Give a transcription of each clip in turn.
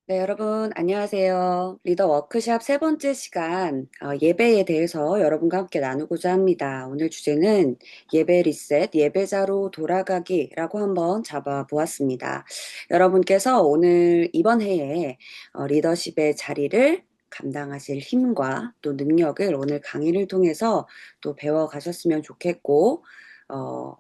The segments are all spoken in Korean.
네, 여러분, 안녕하세요. 리더 워크샵 세 번째 시간, 예배에 대해서 여러분과 함께 나누고자 합니다. 오늘 주제는 예배 리셋, 예배자로 돌아가기라고 한번 잡아보았습니다. 여러분께서 오늘 이번 해에 리더십의 자리를 감당하실 힘과 또 능력을 오늘 강의를 통해서 또 배워가셨으면 좋겠고, 어,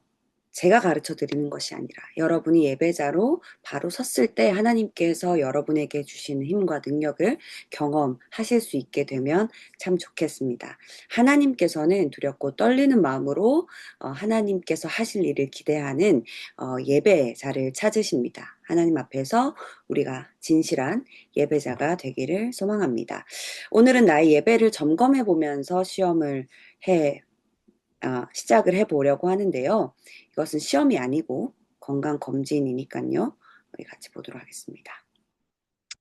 제가 가르쳐 드리는 것이 아니라 여러분이 예배자로 바로 섰을 때 하나님께서 여러분에게 주시는 힘과 능력을 경험하실 수 있게 되면 참 좋겠습니다. 하나님께서는 두렵고 떨리는 마음으로 하나님께서 하실 일을 기대하는 예배자를 찾으십니다. 하나님 앞에서 우리가 진실한 예배자가 되기를 소망합니다. 오늘은 나의 예배를 점검해 보면서 시작을 해보려고 하는데요. 이것은 시험이 아니고 건강검진이니까요. 우리 같이 보도록 하겠습니다.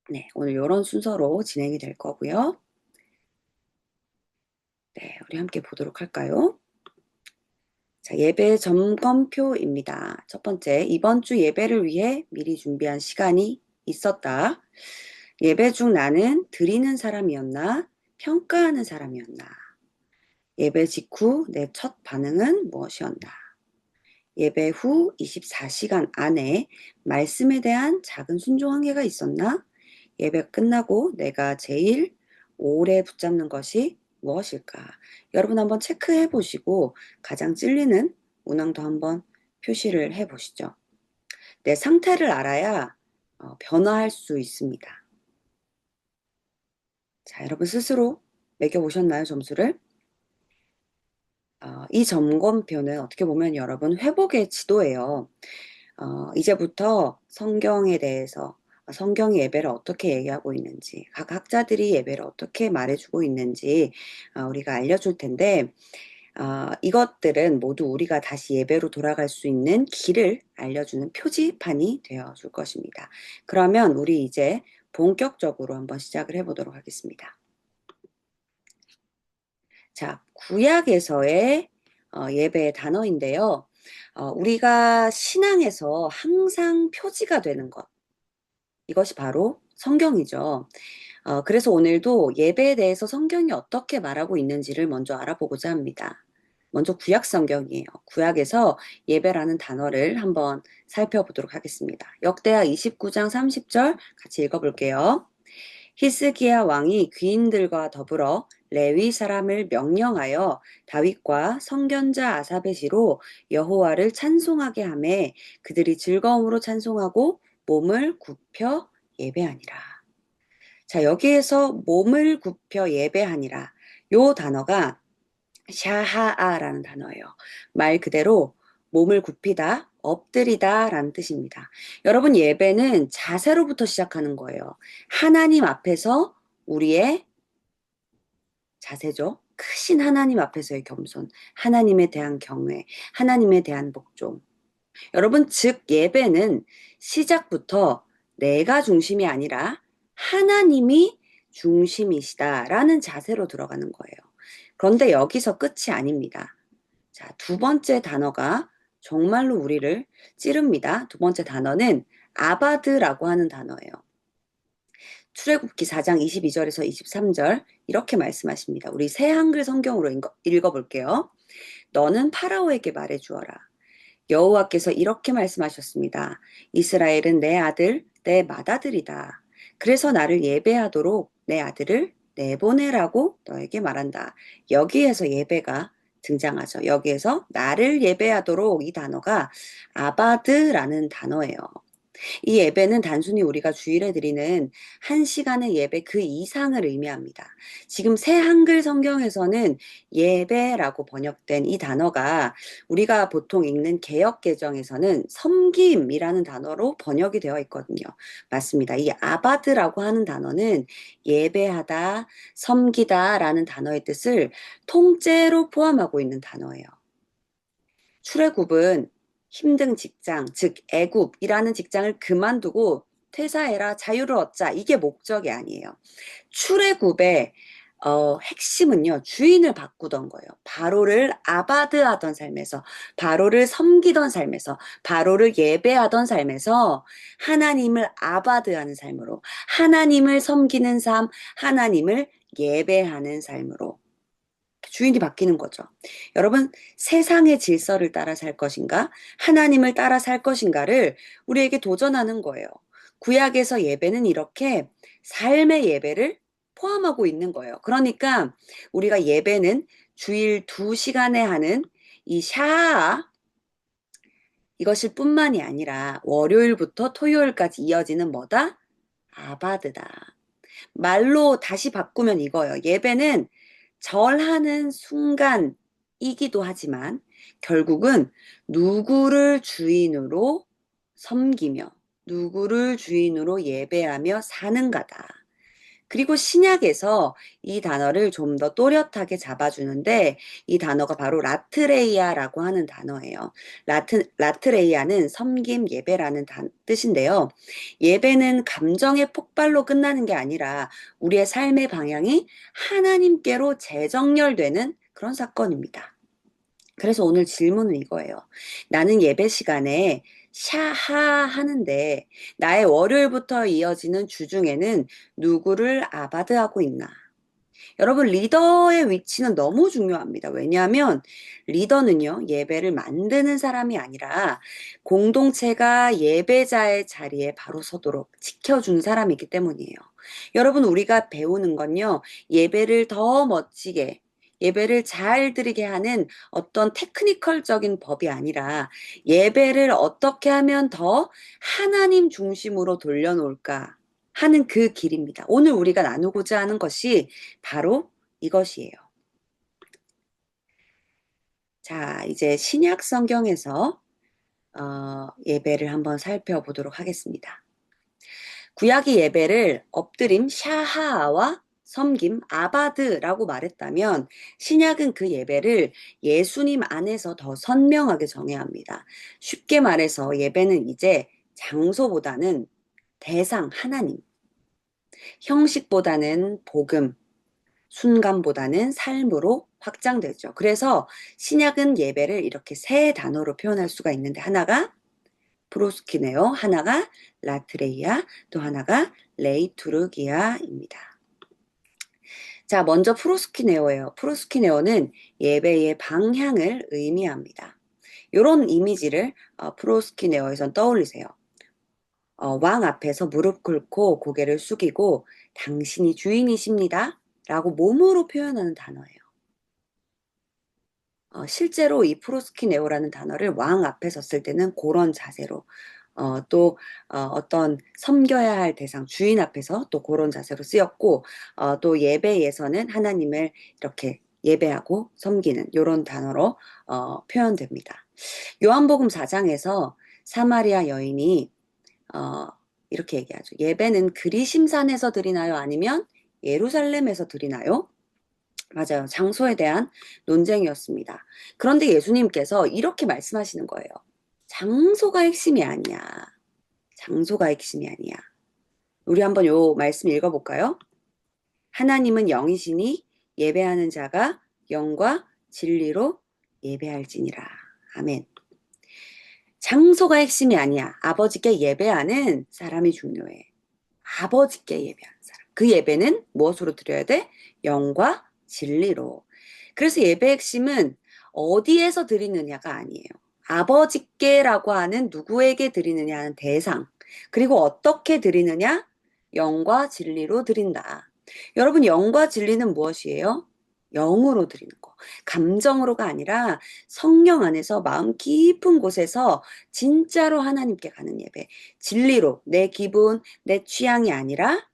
네, 오늘 이런 순서로 진행이 될 거고요. 네, 우리 함께 보도록 할까요? 자, 예배 점검표입니다. 첫 번째, 이번 주 예배를 위해 미리 준비한 시간이 있었다. 예배 중 나는 드리는 사람이었나? 평가하는 사람이었나? 예배 직후 내 첫 반응은 무엇이었나? 예배 후 24시간 안에 말씀에 대한 작은 순종한 개가 있었나? 예배 끝나고 내가 제일 오래 붙잡는 것이 무엇일까? 여러분 한번 체크해 보시고 가장 찔리는 문항도 한번 표시를 해 보시죠. 내 상태를 알아야 변화할 수 있습니다. 자, 여러분 스스로 매겨보셨나요, 점수를? 이 점검표는 어떻게 보면 여러분 회복의 지도예요. 이제부터 성경에 대해서 성경이 예배를 어떻게 얘기하고 있는지, 각 학자들이 예배를 어떻게 말해주고 있는지 우리가 알려줄 텐데, 이것들은 모두 우리가 다시 예배로 돌아갈 수 있는 길을 알려주는 표지판이 되어줄 것입니다. 그러면 우리 이제 본격적으로 한번 시작을 해보도록 하겠습니다. 자, 구약에서의 예배의 단어인데요. 우리가 신앙에서 항상 표지가 되는 것. 이것이 바로 성경이죠. 그래서 오늘도 예배에 대해서 성경이 어떻게 말하고 있는지를 먼저 알아보고자 합니다. 먼저 구약 성경이에요. 구약에서 예배라는 단어를 한번 살펴보도록 하겠습니다. 역대하 29장 30절 같이 읽어볼게요. 히스기야 왕이 귀인들과 더불어 레위 사람을 명령하여 다윗과 선견자 아삽의 시로 여호와를 찬송하게 하매 그들이 즐거움으로 찬송하고 몸을 굽혀 예배하니라. 자, 여기에서 몸을 굽혀 예배하니라. 요 단어가 샤하아라는 단어예요. 말 그대로 몸을 굽히다, 엎드리다 라는 뜻입니다. 여러분, 예배는 자세로부터 시작하는 거예요. 하나님 앞에서 우리의 자세죠. 크신 하나님 앞에서의 겸손, 하나님에 대한 경외, 하나님에 대한 복종. 여러분, 즉 예배는 시작부터 내가 중심이 아니라 하나님이 중심이시다라는 자세로 들어가는 거예요. 그런데 여기서 끝이 아닙니다. 자, 두 번째 단어가 정말로 우리를 찌릅니다. 두 번째 단어는 아바드라고 하는 단어예요. 출애굽기 4장 22절에서 23절 이렇게 말씀하십니다. 우리 새 한글 성경으로 읽어볼게요. 너는 파라오에게 말해 주어라. 여호와께서 이렇게 말씀하셨습니다. 이스라엘은 내 아들, 내 맏아들이다. 그래서 나를 예배하도록 내 아들을 내보내라고 너에게 말한다. 여기에서 예배가 등장하죠. 여기에서 나를 예배하도록 이 단어가 아바드라는 단어예요. 이 예배는 단순히 우리가 주일에 드리는 한 시간의 예배 그 이상을 의미합니다. 지금 새 한글 성경에서는 예배라고 번역된 이 단어가 우리가 보통 읽는 개역 개정에서는 섬김이라는 단어로 번역이 되어 있거든요. 맞습니다. 이 아바드라고 하는 단어는 예배하다, 섬기다라는 단어의 뜻을 통째로 포함하고 있는 단어예요. 출애굽은 힘든 직장, 즉 애굽이라는 직장을 그만두고 퇴사해라, 자유를 얻자 이게 목적이 아니에요. 출애굽에 핵심은요, 주인을 바꾸던 거예요. 바로를 아바드하던 삶에서, 바로를 섬기던 삶에서, 바로를 예배하던 삶에서 하나님을 아바드하는 삶으로, 하나님을 섬기는 삶, 하나님을 예배하는 삶으로 주인이 바뀌는 거죠. 여러분, 세상의 질서를 따라 살 것인가, 하나님을 따라 살 것인가를 우리에게 도전하는 거예요. 구약에서 예배는 이렇게 삶의 예배를 포함하고 있는 거예요. 그러니까 우리가 예배는 주일 2시간에 하는 이 샤아, 이것일 뿐만이 아니라 월요일부터 토요일까지 이어지는 뭐다? 아바드다. 말로 다시 바꾸면 이거예요. 예배는 절하는 순간이기도 하지만 결국은 누구를 주인으로 섬기며 누구를 주인으로 예배하며 사는가다. 그리고 신약에서 이 단어를 좀 더 또렷하게 잡아주는데 이 단어가 바로 라트레이아라고 하는 단어예요. 라트레이아는 섬김, 예배라는 뜻인데요. 예배는 감정의 폭발로 끝나는 게 아니라 우리의 삶의 방향이 하나님께로 재정렬되는 그런 사건입니다. 그래서 오늘 질문은 이거예요. 나는 예배 시간에 샤하 하는데 나의 월요일부터 이어지는 주 중에는 누구를 아바드하고 있나? 여러분, 리더의 위치는 너무 중요합니다. 왜냐하면 리더는요, 예배를 만드는 사람이 아니라 공동체가 예배자의 자리에 바로 서도록 지켜준 사람이기 때문이에요. 여러분, 우리가 배우는 건요, 예배를 더 멋지게, 예배를 잘 드리게 하는 어떤 테크니컬적인 법이 아니라 예배를 어떻게 하면 더 하나님 중심으로 돌려놓을까 하는 그 길입니다. 오늘 우리가 나누고자 하는 것이 바로 이것이에요. 자, 이제 신약 성경에서 예배를 한번 살펴보도록 하겠습니다. 구약의 예배를 엎드림 샤하와 섬김 아바드라고 말했다면 신약은 그 예배를 예수님 안에서 더 선명하게 정해야 합니다. 쉽게 말해서 예배는 이제 장소보다는 대상 하나님, 형식보다는 복음, 순간보다는 삶으로 확장되죠. 그래서 신약은 예배를 이렇게 세 단어로 표현할 수가 있는데 하나가 프로스키네오, 하나가 라트레이아, 또 하나가 레이투르기아입니다. 자, 먼저 프로스키네오예요. 프로스키네오는 예배의 방향을 의미합니다. 이런 이미지를 프로스키네오에선 떠올리세요. 왕 앞에서 무릎 꿇고 고개를 숙이고 당신이 주인이십니다. 라고 몸으로 표현하는 단어예요. 실제로 이 프로스키네오라는 단어를 왕 앞에 섰을 때는 그런 자세로 또 어떤 섬겨야 할 대상 주인 앞에서 또 그런 자세로 쓰였고 또 예배에서는 하나님을 이렇게 예배하고 섬기는 이런 단어로 표현됩니다. 요한복음 4장에서 사마리아 여인이 이렇게 얘기하죠. 예배는 그리심산에서 드리나요? 아니면 예루살렘에서 드리나요? 맞아요. 장소에 대한 논쟁이었습니다. 그런데 예수님께서 이렇게 말씀하시는 거예요. 장소가 핵심이 아니야. 장소가 핵심이 아니야. 우리 한번 요 말씀 읽어볼까요? 하나님은 영이시니 예배하는 자가 영과 진리로 예배할지니라. 아멘. 장소가 핵심이 아니야. 아버지께 예배하는 사람이 중요해. 아버지께 예배하는 사람. 그 예배는 무엇으로 드려야 돼? 영과 진리로. 그래서 예배 핵심은 어디에서 드리느냐가 아니에요. 아버지께라고 하는 누구에게 드리느냐 하는 대상. 그리고 어떻게 드리느냐? 영과 진리로 드린다. 여러분, 영과 진리는 무엇이에요? 영으로 드리는 거. 감정으로가 아니라 성령 안에서 마음 깊은 곳에서 진짜로 하나님께 가는 예배. 진리로 내 기분, 내 취향이 아니라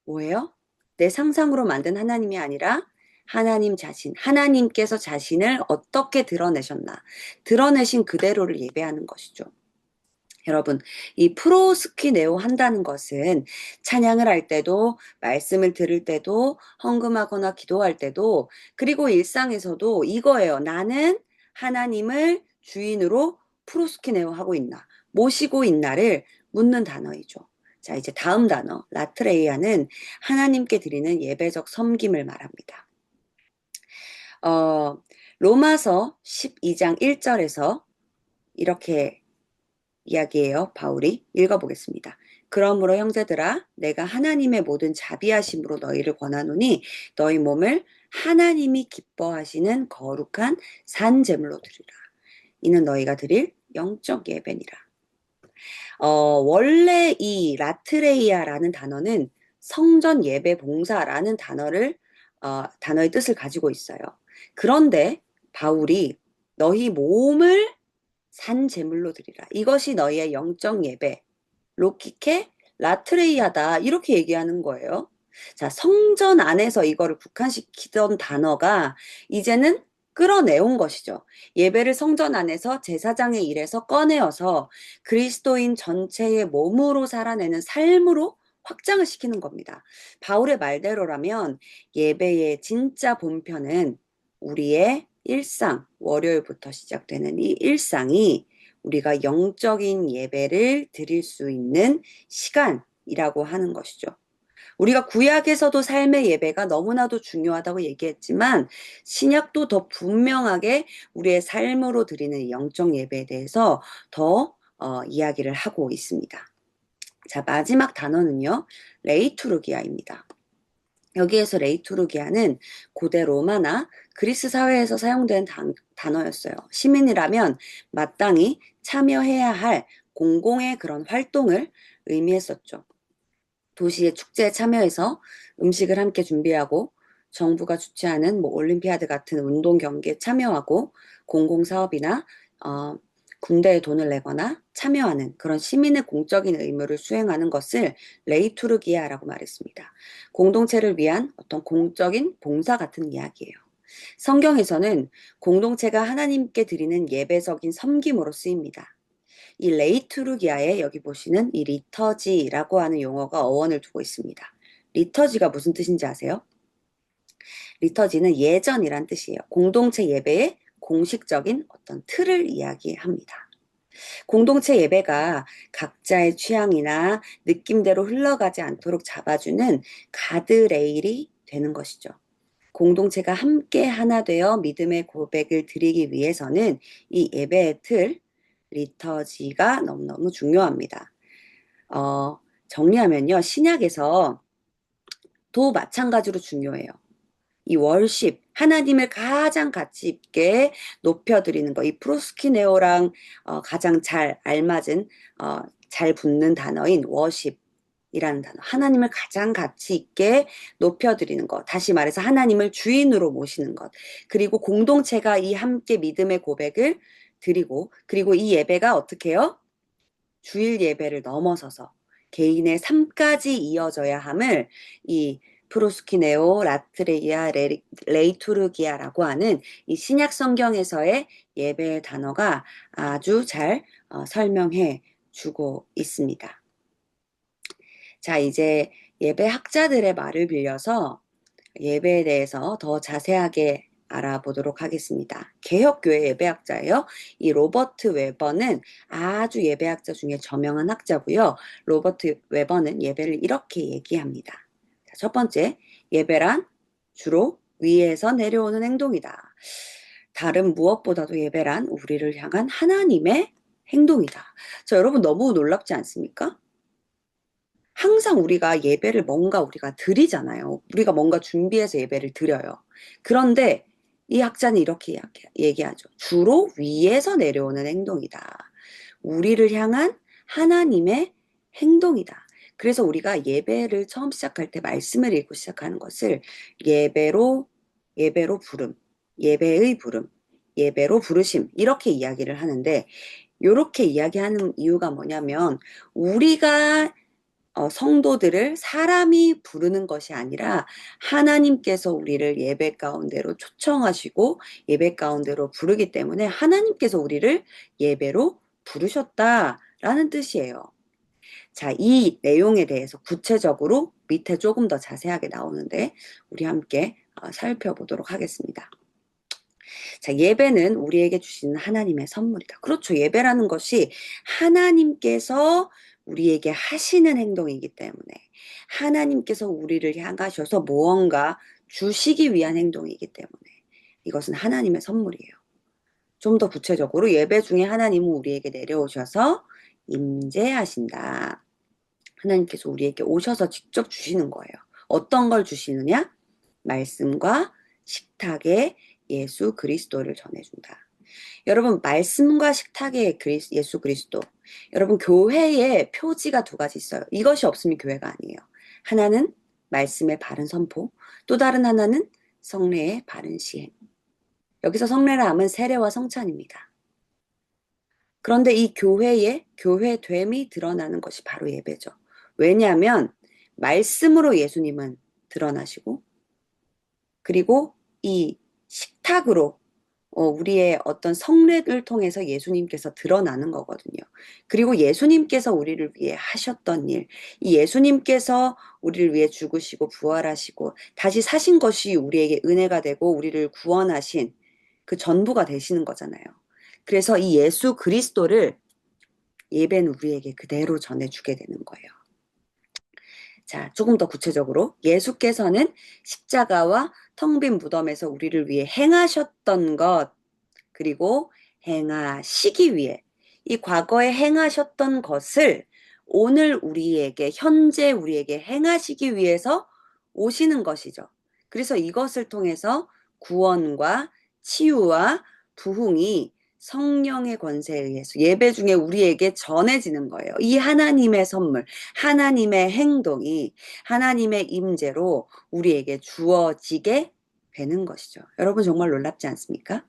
뭐예요? 내 상상으로 만든 하나님이 아니라 하나님 자신, 하나님께서 자신을 어떻게 드러내셨나. 드러내신 그대로를 예배하는 것이죠. 여러분, 이 프로스키네오 한다는 것은 찬양을 할 때도, 말씀을 들을 때도, 헌금하거나 기도할 때도, 그리고 일상에서도 이거예요. 나는 하나님을 주인으로 프로스키네오 하고 있나, 모시고 있나를 묻는 단어이죠. 자, 이제 다음 단어, 라트레이아는 하나님께 드리는 예배적 섬김을 말합니다. 로마서 12장 1절에서 이렇게 이야기해요. 바울이 읽어보겠습니다. 그러므로 형제들아 내가 하나님의 모든 자비하심으로 너희를 권하노니 너희 몸을 하나님이 기뻐하시는 거룩한 산 제물로 드리라. 이는 너희가 드릴 영적 예배니라. 원래 이 라트레이아라는 단어는 성전 예배 봉사라는 단어의 뜻을 가지고 있어요. 그런데 바울이 너희 몸을 산 제물로 드리라. 이것이 너희의 영적 예배, 로키케 라트레이아다. 이렇게 얘기하는 거예요. 자, 성전 안에서 이거를 국한시키던 단어가 이제는 끌어내온 것이죠. 예배를 성전 안에서 제사장의 일에서 꺼내어서 그리스도인 전체의 몸으로 살아내는 삶으로 확장을 시키는 겁니다. 바울의 말대로라면 예배의 진짜 본편은 우리의 일상, 월요일부터 시작되는 이 일상이 우리가 영적인 예배를 드릴 수 있는 시간이라고 하는 것이죠. 우리가 구약에서도 삶의 예배가 너무나도 중요하다고 얘기했지만 신약도 더 분명하게 우리의 삶으로 드리는 영적 예배에 대해서 더 이야기를 하고 있습니다. 자, 마지막 단어는요. 레이투르기아입니다. 여기에서 레이투르기아는 고대 로마나 그리스 사회에서 사용된 단어였어요. 시민이라면 마땅히 참여해야 할 공공의 그런 활동을 의미했었죠. 도시의 축제에 참여해서 음식을 함께 준비하고 정부가 주최하는 올림피아드 같은 운동 경기에 참여하고 공공사업이나 군대에 돈을 내거나 참여하는 그런 시민의 공적인 의무를 수행하는 것을 레이투르기아라고 말했습니다. 공동체를 위한 어떤 공적인 봉사 같은 이야기예요. 성경에서는 공동체가 하나님께 드리는 예배적인 섬김으로 쓰입니다. 이 레이투르기아에 여기 보시는 이 리터지라고 하는 용어가 어원을 두고 있습니다. 리터지가 무슨 뜻인지 아세요? 리터지는 예전이란 뜻이에요. 공동체 예배의 공식적인 어떤 틀을 이야기합니다. 공동체 예배가 각자의 취향이나 느낌대로 흘러가지 않도록 잡아주는 가드레일이 되는 것이죠. 공동체가 함께 하나 되어 믿음의 고백을 드리기 위해서는 이 예배의 틀, 리터지가 너무너무 중요합니다. 정리하면요. 신약에서 도 마찬가지로 중요해요. 이 월십, 하나님을 가장 가치 있게 높여드리는 거, 이 프로스키네오랑 가장 잘 알맞은, 잘 붙는 단어인 워십이라는 단어. 하나님을 가장 가치 있게 높여드리는 것. 다시 말해서 하나님을 주인으로 모시는 것. 그리고 공동체가 이 함께 믿음의 고백을 드리고, 그리고 이 예배가 어떻게 해요? 주일 예배를 넘어서서 개인의 삶까지 이어져야 함을 이 프로스키네오, 라트레이아, 레이투르기아라고 하는 이 신약 성경에서의 예배의 단어가 아주 잘 설명해 주고 있습니다. 자, 이제 예배 학자들의 말을 빌려서 예배에 대해서 더 자세하게 알아보도록 하겠습니다. 개혁교회 예배학자예요. 이 로버트 웨버는 아주 예배학자 중에 저명한 학자고요. 로버트 웨버는 예배를 이렇게 얘기합니다. 자, 첫 번째, 예배란 주로 위에서 내려오는 행동이다. 다른 무엇보다도 예배란 우리를 향한 하나님의 행동이다. 자, 여러분 너무 놀랍지 않습니까? 항상 우리가 예배를 뭔가 우리가 드리잖아요. 우리가 뭔가 준비해서 예배를 드려요. 그런데 이 학자는 이렇게 얘기하죠. 주로 위에서 내려오는 행동이다. 우리를 향한 하나님의 행동이다. 그래서 우리가 예배를 처음 시작할 때 말씀을 읽고 시작하는 것을 예배로 부름, 예배의 부름, 예배로 부르심 이렇게 이야기를 하는데 이렇게 이야기하는 이유가 뭐냐면 우리가 성도들을 사람이 부르는 것이 아니라 하나님께서 우리를 예배 가운데로 초청하시고 예배 가운데로 부르기 때문에 하나님께서 우리를 예배로 부르셨다라는 뜻이에요. 자, 이 내용에 대해서 구체적으로 밑에 조금 더 자세하게 나오는데 우리 함께 살펴보도록 하겠습니다. 자, 예배는 우리에게 주시는 하나님의 선물이다. 그렇죠. 예배라는 것이 하나님께서 우리에게 하시는 행동이기 때문에 하나님께서 우리를 향하셔서 무언가 주시기 위한 행동이기 때문에 이것은 하나님의 선물이에요. 좀 더 구체적으로 예배 중에 하나님은 우리에게 내려오셔서 임재하신다. 하나님께서 우리에게 오셔서 직접 주시는 거예요. 어떤 걸 주시느냐? 말씀과 식탁에 예수 그리스도를 전해준다. 여러분, 말씀과 식탁의 예수 그리스도. 여러분, 교회에 표지가 두 가지 있어요. 이것이 없으면 교회가 아니에요. 하나는 말씀의 바른 선포, 또 다른 하나는 성례의 바른 시행. 여기서 성례라 함은 세례와 성찬입니다. 그런데 이 교회의 교회됨이 드러나는 것이 바로 예배죠. 왜냐하면 말씀으로 예수님은 드러나시고, 그리고 이 식탁으로 우리의 어떤 성례를 통해서 예수님께서 드러나는 거거든요. 그리고 예수님께서 우리를 위해 하셨던 일, 이 예수님께서 우리를 위해 죽으시고 부활하시고 다시 사신 것이 우리에게 은혜가 되고 우리를 구원하신 그 전부가 되시는 거잖아요. 그래서 이 예수 그리스도를 예배는 우리에게 그대로 전해주게 되는 거예요. 자, 조금 더 구체적으로 예수께서는 십자가와 텅 빈 무덤에서 우리를 위해 행하셨던 것, 그리고 행하시기 위해 이 과거에 행하셨던 것을 오늘 우리에게, 현재 우리에게 행하시기 위해서 오시는 것이죠. 그래서 이것을 통해서 구원과 치유와 부흥이 성령의 권세에 의해서 예배 중에 우리에게 전해지는 거예요. 이 하나님의 선물, 하나님의 행동이 하나님의 임재로 우리에게 주어지게 되는 것이죠. 여러분 정말 놀랍지 않습니까?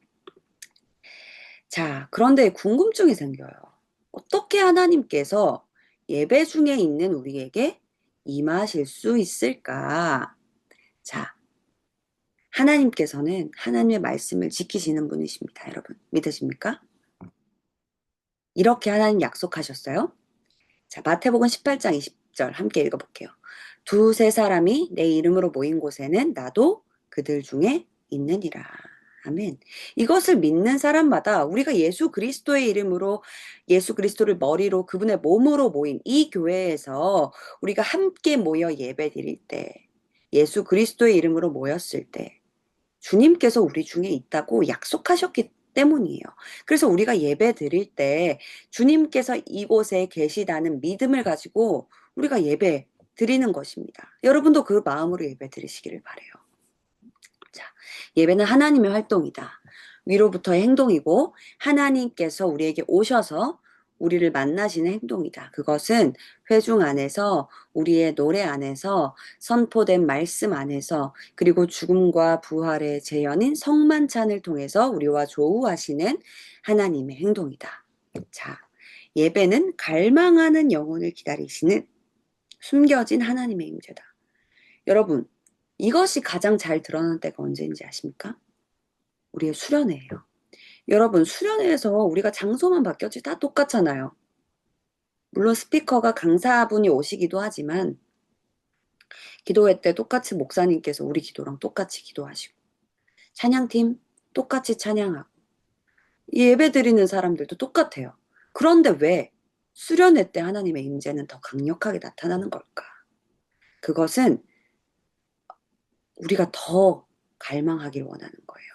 자, 그런데 궁금증이 생겨요. 어떻게 하나님께서 예배 중에 있는 우리에게 임하실 수 있을까? 자, 하나님께서는 하나님의 말씀을 지키시는 분이십니다, 여러분. 믿으십니까? 이렇게 하나님 약속하셨어요. 자, 마태복음 18장 20절 함께 읽어볼게요. 두세 사람이 내 이름으로 모인 곳에는 나도 그들 중에 있느니라. 아멘. 이것을 믿는 사람마다 우리가 예수 그리스도의 이름으로 예수 그리스도를 머리로 그분의 몸으로 모인 이 교회에서 우리가 함께 모여 예배 드릴 때 예수 그리스도의 이름으로 모였을 때 주님께서 우리 중에 있다고 약속하셨기 때문이에요. 그래서 우리가 예배 드릴 때 주님께서 이곳에 계시다는 믿음을 가지고 우리가 예배 드리는 것입니다. 여러분도 그 마음으로 예배 드리시기를 바라요. 자, 예배는 하나님의 활동이다. 위로부터의 행동이고 하나님께서 우리에게 오셔서 우리를 만나시는 행동이다. 그것은 회중 안에서 우리의 노래 안에서 선포된 말씀 안에서 그리고 죽음과 부활의 재현인 성만찬을 통해서 우리와 조우하시는 하나님의 행동이다. 자, 예배는 갈망하는 영혼을 기다리시는 숨겨진 하나님의 임재다. 여러분, 이것이 가장 잘 드러나는 때가 언제인지 아십니까? 우리의 수련회예요. 여러분, 수련회에서 우리가 장소만 바뀌었지 다 똑같잖아요. 물론 스피커가 강사분이 오시기도 하지만 기도회 때 똑같이 목사님께서 우리 기도랑 똑같이 기도하시고 찬양팀 똑같이 찬양하고 예배 드리는 사람들도 똑같아요. 그런데 왜 수련회 때 하나님의 임재는 더 강력하게 나타나는 걸까? 그것은 우리가 더 갈망하길 원하는 거예요.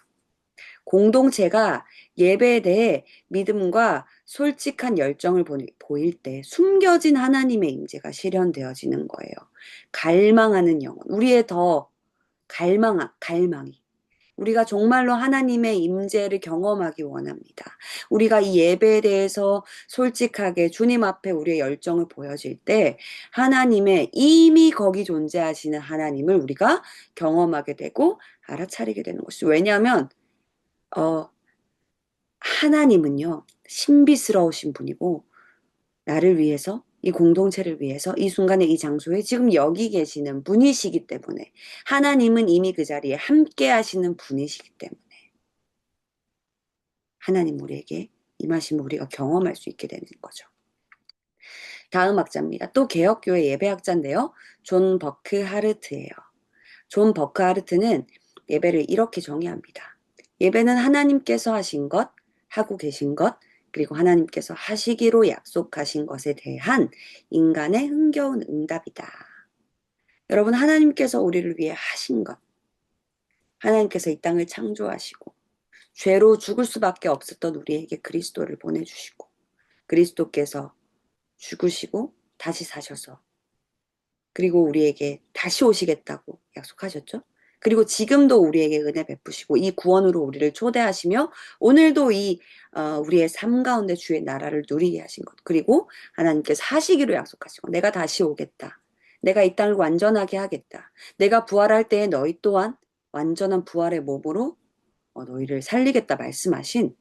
공동체가 예배에 대해 믿음과 솔직한 열정을 보일 때 숨겨진 하나님의 임재가 실현되어지는 거예요. 갈망하는 영혼, 우리의 더 갈망이. 우리가 정말로 하나님의 임재를 경험하기 원합니다. 우리가 이 예배에 대해서 솔직하게 주님 앞에 우리의 열정을 보여질 때 하나님의 이미 거기 존재하시는 하나님을 우리가 경험하게 되고 알아차리게 되는 것이죠. 왜냐하면 하나님은요, 신비스러우신 분이고, 나를 위해서, 이 공동체를 위해서, 이 순간에 이 장소에 지금 여기 계시는 분이시기 때문에, 하나님은 이미 그 자리에 함께 하시는 분이시기 때문에, 하나님 우리에게 임하심을 우리가 경험할 수 있게 되는 거죠. 다음 학자입니다. 또 개혁교회 예배학자인데요. 존 버크하르트예요. 존 버크하르트는 예배를 이렇게 정의합니다. 예배는 하나님께서 하신 것, 하고 계신 것, 그리고 하나님께서 하시기로 약속하신 것에 대한 인간의 흥겨운 응답이다. 여러분, 하나님께서 우리를 위해 하신 것, 하나님께서 이 땅을 창조하시고 죄로 죽을 수밖에 없었던 우리에게 그리스도를 보내주시고 그리스도께서 죽으시고 다시 사셔서 그리고 우리에게 다시 오시겠다고 약속하셨죠. 그리고 지금도 우리에게 은혜 베푸시고 이 구원으로 우리를 초대하시며 오늘도 우리의 삶 가운데 주의 나라를 누리게 하신 것, 그리고 하나님께서 하시기로 약속하시고 내가 다시 오겠다, 내가 이 땅을 완전하게 하겠다, 내가 부활할 때에 너희 또한 완전한 부활의 몸으로 너희를 살리겠다 말씀하신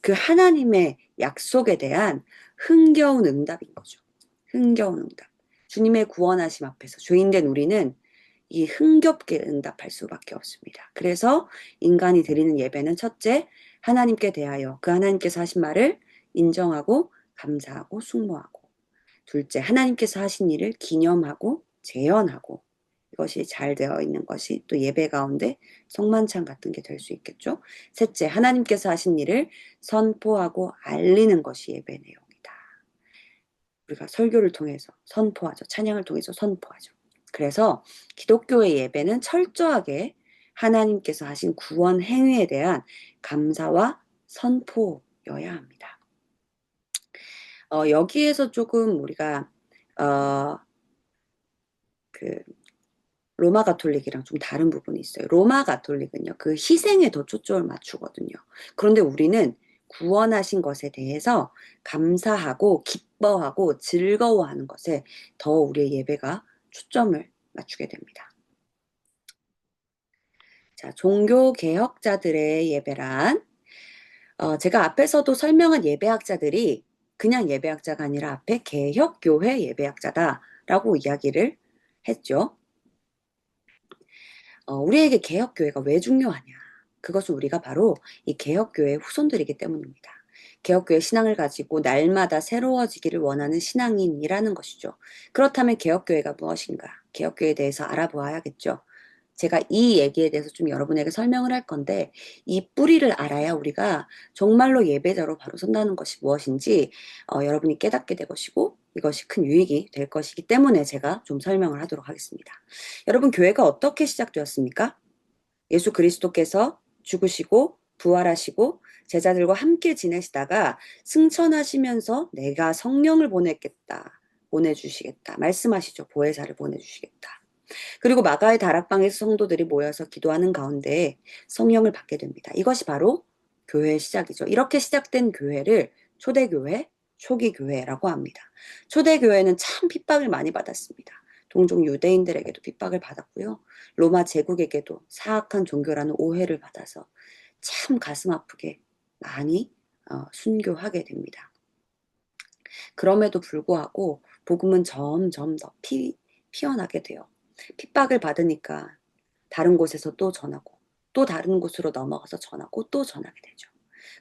그 하나님의 약속에 대한 흥겨운 응답인 거죠. 흥겨운 응답. 주님의 구원하심 앞에서 죄인된 우리는 이 흥겹게 응답할 수밖에 없습니다. 그래서 인간이 드리는 예배는 첫째, 하나님께 대하여 그 하나님께서 하신 말을 인정하고 감사하고 숭모하고, 둘째, 하나님께서 하신 일을 기념하고 재현하고, 이것이 잘 되어 있는 것이 또 예배 가운데 성만찬 같은 게 될 수 있겠죠. 셋째, 하나님께서 하신 일을 선포하고 알리는 것이 예배 내용이다. 우리가 설교를 통해서 선포하죠. 찬양을 통해서 선포하죠. 그래서 기독교의 예배는 철저하게 하나님께서 하신 구원 행위에 대한 감사와 선포여야 합니다. 여기에서 조금 우리가 그 로마 가톨릭이랑 좀 다른 부분이 있어요. 로마 가톨릭은요, 그 희생에 더 초점을 맞추거든요. 그런데 우리는 구원하신 것에 대해서 감사하고 기뻐하고 즐거워하는 것에 더 우리의 예배가 초점을 맞추게 됩니다. 자, 종교 개혁자들의 예배란 제가 앞에서도 설명한 예배학자들이 그냥 예배학자가 아니라 앞에 개혁교회 예배학자다라고 이야기를 했죠. 우리에게 개혁교회가 왜 중요하냐? 그것은 우리가 바로 이 개혁교회의 후손들이기 때문입니다. 개혁교회 신앙을 가지고 날마다 새로워지기를 원하는 신앙인이라는 것이죠. 그렇다면 개혁교회가 무엇인가? 개혁교회에 대해서 알아보아야겠죠. 제가 이 얘기에 대해서 좀 여러분에게 설명을 할 건데 이 뿌리를 알아야 우리가 정말로 예배자로 바로 선다는 것이 무엇인지 여러분이 깨닫게 될 것이고 이것이 큰 유익이 될 것이기 때문에 제가 좀 설명을 하도록 하겠습니다. 여러분, 교회가 어떻게 시작되었습니까? 예수 그리스도께서 죽으시고 부활하시고 제자들과 함께 지내시다가 승천하시면서 내가 성령을 보내주시겠다 말씀하시죠. 보혜사를 보내주시겠다. 그리고 마가의 다락방에서 성도들이 모여서 기도하는 가운데 성령을 받게 됩니다. 이것이 바로 교회의 시작이죠. 이렇게 시작된 교회를 초대교회, 초기교회라고 합니다. 초대교회는 참 핍박을 많이 받았습니다. 동종 유대인들에게도 핍박을 받았고요. 로마 제국에게도 사악한 종교라는 오해를 받아서 참 가슴 아프게 많이 순교하게 됩니다. 그럼에도 불구하고 복음은 점점 더 피어나게 돼요. 핍박을 받으니까 다른 곳에서 또 전하고 또 다른 곳으로 넘어가서 전하고 또 전하게 되죠.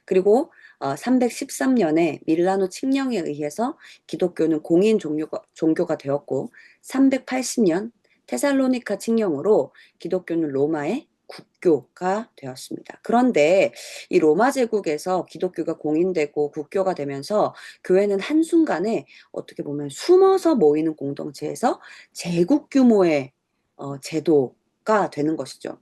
그리고 313년에 밀라노 칙령에 의해서 기독교는 공인 종교가 되었고 380년 테살로니카 칙령으로 기독교는 로마의 국교가 되었습니다. 그런데 이 로마 제국에서 기독교가 공인되고 국교가 되면서 교회는 한순간에 어떻게 보면 숨어서 모이는 공동체에서 제국 규모의 제도가 되는 것이죠.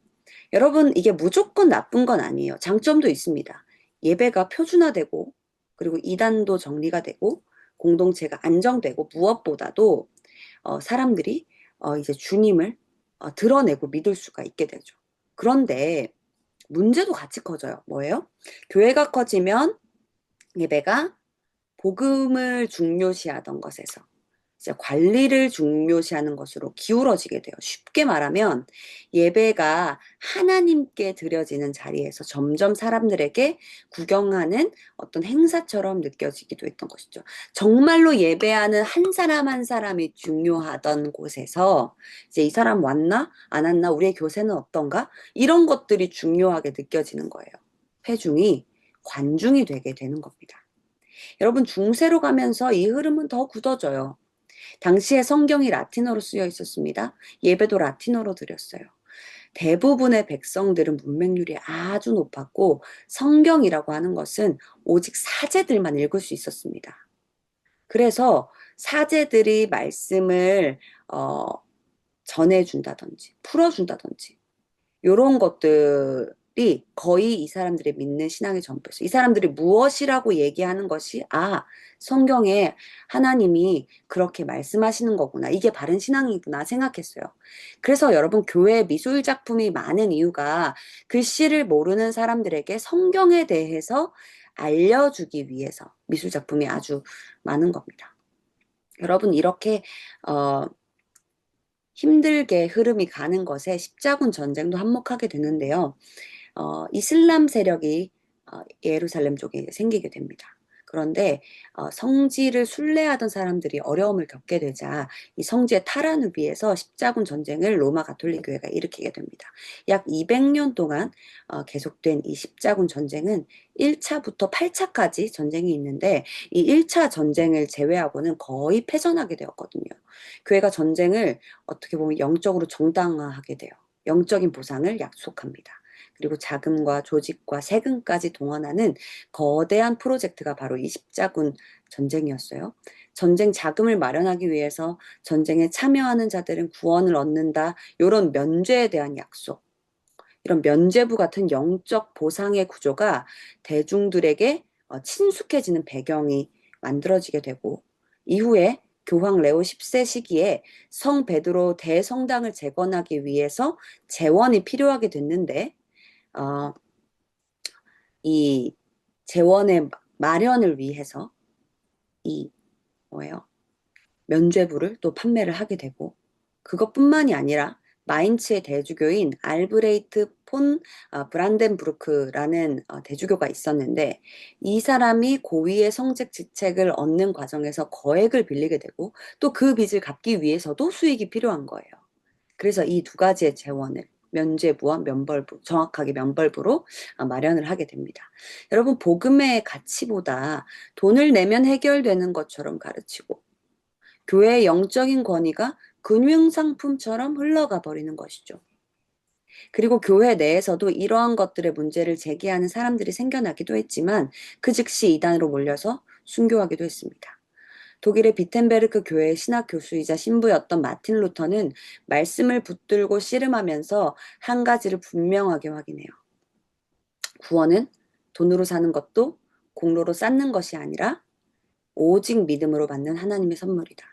여러분, 이게 무조건 나쁜 건 아니에요. 장점도 있습니다. 예배가 표준화되고 그리고 이단도 정리가 되고 공동체가 안정되고 무엇보다도 사람들이 이제 주님을 드러내고 믿을 수가 있게 되죠. 그런데 문제도 같이 커져요. 뭐예요? 교회가 커지면 예배가 복음을 중요시하던 것에서 이제 관리를 중요시하는 것으로 기울어지게 돼요. 쉽게 말하면 예배가 하나님께 드려지는 자리에서 점점 사람들에게 구경하는 어떤 행사처럼 느껴지기도 했던 것이죠. 정말로 예배하는 한 사람 한 사람이 중요하던 곳에서 이제 이 사람 왔나? 안 왔나? 우리의 교세는 어떤가? 이런 것들이 중요하게 느껴지는 거예요. 회중이 관중이 되게 되는 겁니다. 여러분, 중세로 가면서 이 흐름은 더 굳어져요. 당시에 성경이 라틴어로 쓰여 있었습니다. 예배도 라틴어로 드렸어요. 대부분의 백성들은 문맹률이 아주 높았고 성경이라고 하는 것은 오직 사제들만 읽을 수 있었습니다. 그래서 사제들이 말씀을 어, 전해준다든지 풀어준다든지 이런 것들이 거의 이 사람들의 믿는 신앙의 전부였어요. 이 사람들이 무엇이라고 얘기하는 것이 성경에 하나님이 그렇게 말씀하시는 거구나. 이게 바른 신앙이구나 생각했어요. 그래서 여러분 교회 미술 작품이 많은 이유가 글씨를 모르는 사람들에게 성경에 대해서 알려주기 위해서 미술 작품이 아주 많은 겁니다. 여러분 이렇게 어, 힘들게 흐름이 가는 것에 십자군 전쟁도 한몫하게 되는데요. 이슬람 세력이 예루살렘 쪽에 생기게 됩니다. 그런데 성지를 순례하던 사람들이 어려움을 겪게 되자 이 성지의 탈환을 위해서 십자군 전쟁을 로마 가톨릭 교회가 일으키게 됩니다. 약 200년 동안 계속된 이 십자군 전쟁은 1차부터 8차까지 전쟁이 있는데 이 1차 전쟁을 제외하고는 거의 패전하게 되었거든요. 교회가 전쟁을 어떻게 보면 영적으로 정당화하게 돼요. 영적인 보상을 약속합니다. 그리고 자금과 조직과 세금까지 동원하는 거대한 프로젝트가 바로 이 십자군 전쟁이었어요. 전쟁 자금을 마련하기 위해서 전쟁에 참여하는 자들은 구원을 얻는다. 이런 면죄에 대한 약속. 이런 면죄부 같은 영적 보상의 구조가 대중들에게 친숙해지는 배경이 만들어지게 되고 이후에 교황 레오 10세 시기에 성 베드로 대성당을 재건하기 위해서 재원이 필요하게 됐는데 어, 이 재원의 마련을 위해서 이 뭐예요? 면죄부를 또 판매를 하게 되고 그것뿐만이 아니라 마인츠의 대주교인 알브레이트 폰 브란덴부르크라는 대주교가 있었는데 이 사람이 고위의 성직 직책을 얻는 과정에서 거액을 빌리게 되고 또 그 빚을 갚기 위해서도 수익이 필요한 거예요. 그래서 이 두 가지의 재원을 면죄부와 면벌부, 정확하게 면벌부로 마련을 하게 됩니다. 여러분, 복음의 가치보다 돈을 내면 해결되는 것처럼 가르치고 교회의 영적인 권위가 금융상품처럼 흘러가 버리는 것이죠. 그리고 교회 내에서도 이러한 것들의 문제를 제기하는 사람들이 생겨나기도 했지만 그 즉시 이단으로 몰려서 순교하기도 했습니다. 독일의 비텐베르크 교회의 신학 교수이자 신부였던 마틴 루터는 말씀을 붙들고 씨름하면서 한 가지를 분명하게 확인해요. 구원은 돈으로 사는 것도 공로로 쌓는 것이 아니라 오직 믿음으로 받는 하나님의 선물이다.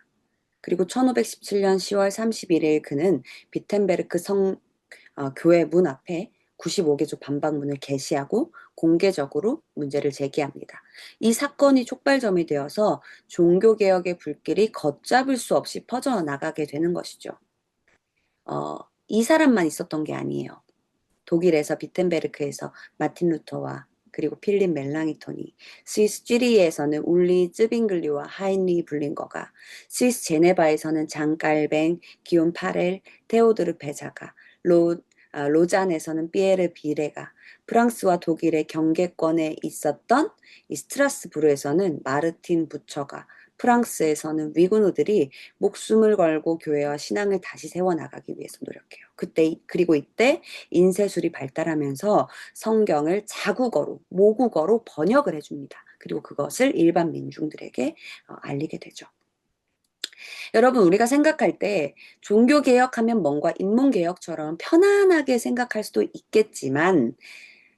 그리고 1517년 10월 31일 그는 비텐베르크 교회 문 앞에 95개조 반박문을 게시하고 공개적으로 문제를 제기합니다. 이 사건이 촉발점이 되어서 종교개혁의 불길이 걷잡을 수 없이 퍼져나가게 되는 것이죠. 이 사람만 있었던 게 아니에요. 독일에서 비텐베르크에서 마틴 루터와 그리고 필립 멜랑이톤이, 스위스 쥐리히에서는 울리 쯔빙글리와 하인리 블링거가, 스위스 제네바에서는 장 깔뱅, 기온 파렐, 테오드르 베자가, 로잔에서는 피에르 비레가, 프랑스와 독일의 경계권에 있었던 이 스트라스부르에서는 마르틴 부처가, 프랑스에서는 위구노들이 목숨을 걸고 교회와 신앙을 다시 세워나가기 위해서 노력해요. 그리고 이때 인쇄술이 발달하면서 성경을 자국어로, 모국어로 번역을 해줍니다. 그리고 그것을 일반 민중들에게 알리게 되죠. 여러분, 우리가 생각할 때 종교개혁하면 뭔가 인문개혁처럼 편안하게 생각할 수도 있겠지만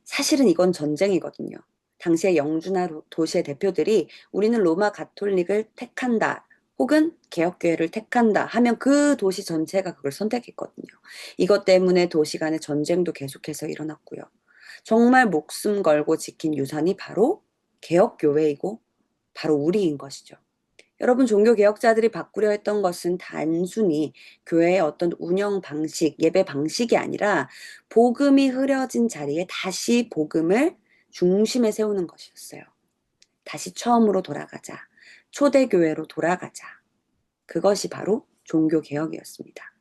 사실은 이건 전쟁이거든요. 당시의 영주나 도시의 대표들이 우리는 로마 가톨릭을 택한다. 혹은 개혁교회를 택한다 하면 그 도시 전체가 그걸 선택했거든요. 이것 때문에 도시 간의 전쟁도 계속해서 일어났고요. 정말 목숨 걸고 지킨 유산이 바로 개혁교회이고 바로 우리인 것이죠. 여러분, 종교개혁자들이 바꾸려 했던 것은 단순히 교회의 어떤 운영 방식, 예배 방식이 아니라 복음이 흐려진 자리에 다시 복음을 중심에 세우는 것이었어요. 다시 처음으로 돌아가자. 초대교회로 돌아가자. 그것이 바로 종교개혁이었습니다.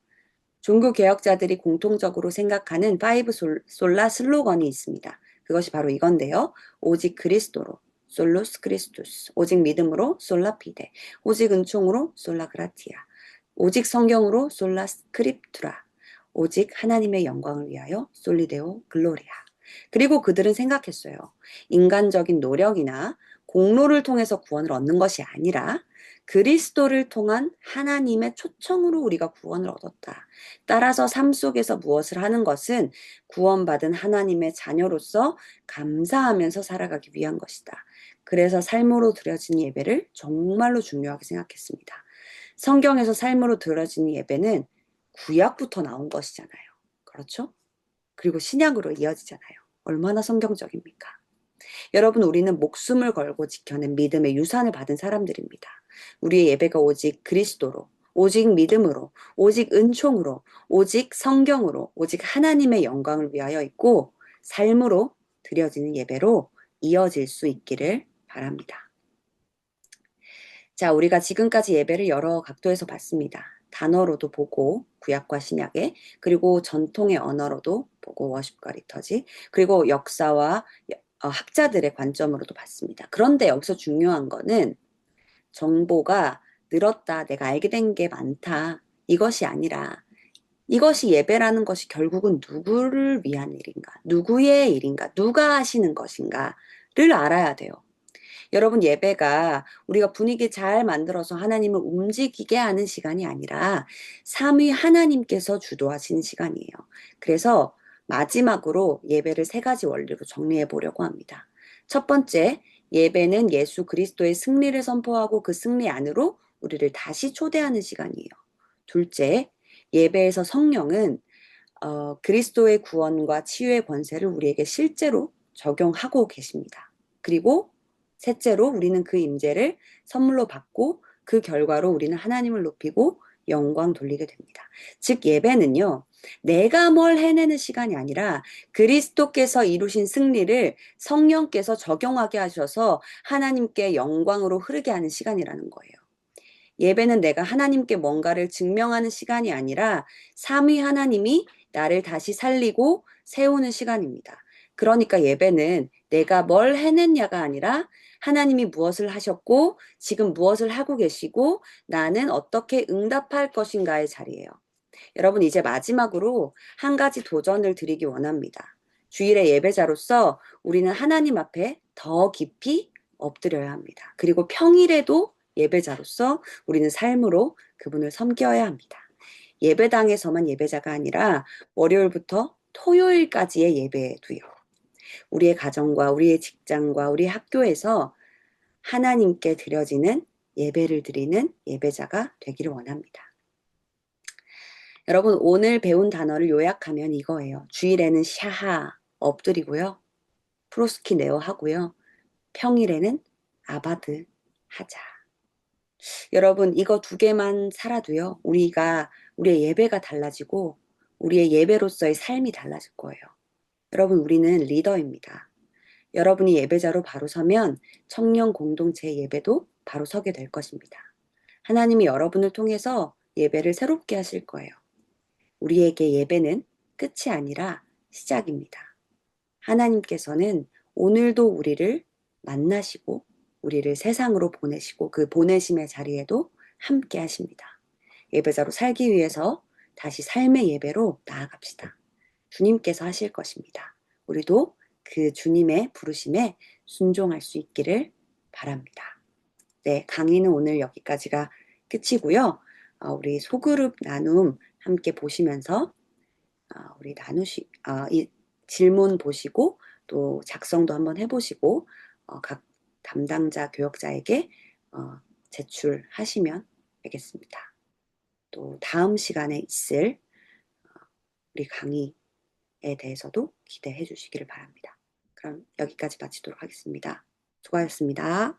종교개혁자들이 공통적으로 생각하는 파이브 솔라 슬로건이 있습니다. 그것이 바로 이건데요. 오직 그리스도로. 솔루스 크리스투스, 오직 믿음으로 솔라 피데, 오직 은총으로 솔라 그라티아, 오직 성경으로 솔라 스크립투라, 오직 하나님의 영광을 위하여 솔리데오 글로리아. 그리고 그들은 생각했어요. 인간적인 노력이나 공로를 통해서 구원을 얻는 것이 아니라 그리스도를 통한 하나님의 초청으로 우리가 구원을 얻었다. 따라서 삶 속에서 무엇을 하는 것은 구원받은 하나님의 자녀로서 감사하면서 살아가기 위한 것이다. 그래서 삶으로 드려진 예배를 정말로 중요하게 생각했습니다. 성경에서 삶으로 드려진 예배는 구약부터 나온 것이잖아요. 그렇죠? 그리고 신약으로 이어지잖아요. 얼마나 성경적입니까? 여러분, 우리는 목숨을 걸고 지켜낸 믿음의 유산을 받은 사람들입니다. 우리의 예배가 오직 그리스도로, 오직 믿음으로, 오직 은총으로, 오직 성경으로, 오직 하나님의 영광을 위하여 있고 삶으로 드려지는 예배로 이어질 수 있기를 바랍니다. 자, 우리가 지금까지 예배를 여러 각도에서 봤습니다. 단어로도 보고 구약과 신약에, 그리고 전통의 언어로도 보고 워십과 리터지, 그리고 역사와 학자들의 관점으로도 봤습니다. 그런데 여기서 중요한 거는 정보가 늘었다, 내가 알게 된 게 많다, 이것이 아니라 이것이 예배라는 것이 결국은 누구를 위한 일인가, 누구의 일인가, 누가 하시는 것인가를 알아야 돼요. 여러분, 예배가 우리가 분위기 잘 만들어서 하나님을 움직이게 하는 시간이 아니라 삼위 하나님께서 주도하시는 시간이에요. 그래서 마지막으로 예배를 세 가지 원리로 정리해 보려고 합니다. 첫 번째, 예배는 예수 그리스도의 승리를 선포하고 그 승리 안으로 우리를 다시 초대하는 시간이에요. 둘째, 예배에서 성령은 그리스도의 구원과 치유의 권세를 우리에게 실제로 적용하고 계십니다. 그리고 셋째로 우리는 그 임재를 선물로 받고 그 결과로 우리는 하나님을 높이고 영광 돌리게 됩니다. 즉 예배는요, 내가 뭘 해내는 시간이 아니라 그리스도께서 이루신 승리를 성령께서 적용하게 하셔서 하나님께 영광으로 흐르게 하는 시간이라는 거예요. 예배는 내가 하나님께 뭔가를 증명하는 시간이 아니라 삼위 하나님이 나를 다시 살리고 세우는 시간입니다. 그러니까 예배는 내가 뭘 해냈냐가 아니라 하나님이 무엇을 하셨고 지금 무엇을 하고 계시고 나는 어떻게 응답할 것인가의 자리예요. 여러분, 이제 마지막으로 한 가지 도전을 드리기 원합니다. 주일의 예배자로서 우리는 하나님 앞에 더 깊이 엎드려야 합니다. 그리고 평일에도 예배자로서 우리는 삶으로 그분을 섬겨야 합니다. 예배당에서만 예배자가 아니라 월요일부터 토요일까지의 예배도요. 우리의 가정과 우리의 직장과 우리의 학교에서 하나님께 드려지는 예배를 드리는 예배자가 되기를 원합니다. 여러분, 오늘 배운 단어를 요약하면 이거예요. 주일에는 샤하 엎드리고요. 프로스키 네오 하고요. 평일에는 아바드 하자. 여러분, 이거 두 개만 살아도요. 우리의 예배가 달라지고 우리의 예배로서의 삶이 달라질 거예요. 여러분, 우리는 리더입니다. 여러분이 예배자로 바로 서면 청년 공동체 예배도 바로 서게 될 것입니다. 하나님이 여러분을 통해서 예배를 새롭게 하실 거예요. 우리에게 예배는 끝이 아니라 시작입니다. 하나님께서는 오늘도 우리를 만나시고 우리를 세상으로 보내시고 그 보내심의 자리에도 함께 하십니다. 예배자로 살기 위해서 다시 삶의 예배로 나아갑시다. 주님께서 하실 것입니다. 우리도 그 주님의 부르심에 순종할 수 있기를 바랍니다. 네, 강의는 오늘 여기까지가 끝이고요. 우리 소그룹 나눔 함께 보시면서 우리 이 질문 보시고 또 작성도 한번 해보시고 각 담당자 교역자에게 제출하시면 되겠습니다. 또 다음 시간에 있을 우리 강의에 대해서도 기대해 주시기를 바랍니다. 그럼 여기까지 마치도록 하겠습니다. 수고하셨습니다.